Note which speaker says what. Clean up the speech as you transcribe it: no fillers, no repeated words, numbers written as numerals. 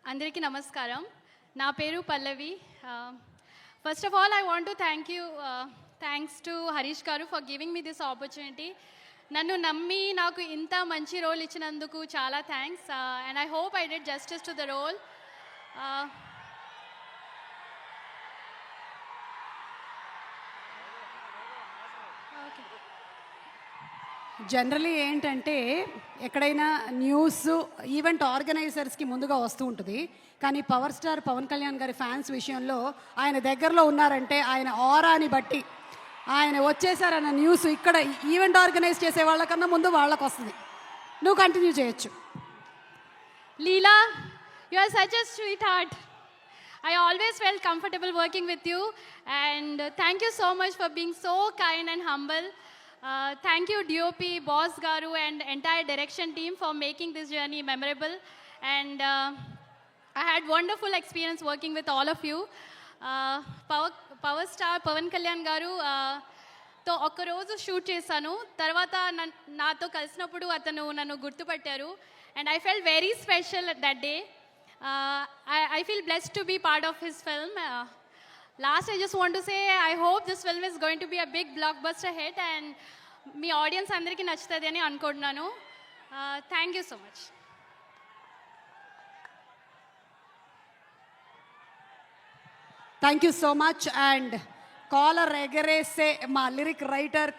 Speaker 1: అందరికీ నమస్కారం. నా పేరు Pallavi. First of all I want to thanks to Harish garu for giving me this opportunity. నన్ను నమ్మి నాకు ఇంత మంచి రోల్ ఇచ్చినందుకు చాలా thanks. And I hope I did justice to the role.
Speaker 2: Generally ఏంటంటే ఎక్కడైనా న్యూస్ ఈవెంట్ ఆర్గనైజర్స్కి ముందుగా వస్తూ ఉంటుంది. కానీ పవర్ స్టార్ పవన్ కళ్యాణ్ గారి ఫ్యాన్స్ విషయంలో ఆయన దగ్గరలో ఉన్నారంటే ఆయన ఆరాని బట్టి ఆయన వచ్చేసారన్న న్యూస్ ఇక్కడ ఈవెంట్ ఆర్గనైజ్ చేసే వాళ్ళకన్నా ముందు వాళ్ళకు వస్తుంది. నువ్వు కంటిన్యూ చేయొచ్చు.
Speaker 1: లీలా, you are such a sweetheart. I always felt comfortable working with you, and thank you so much for being so kind and humble. Thank you DOP, Boss Garu and entire direction team for making this journey memorable. And I had wonderful experience working with all of you. Power Star Pavan Kalyan Garu తో ఒక్కరోజు shoot చేశాను. తర్వాత నాతో కలిసినప్పుడు అతను నన్ను గుర్తుపట్టారు. And I fell very special that day. I feel blessed to be part of his film. Last, I just want to say I hope this film is going to be a big blockbuster hit and మీ audience అందరికీ నచ్చుతుంది అని అనుకుంటున్నాను. Thank you so much.
Speaker 2: Thank you so much. And collar ఎగరేసే మా lyric writer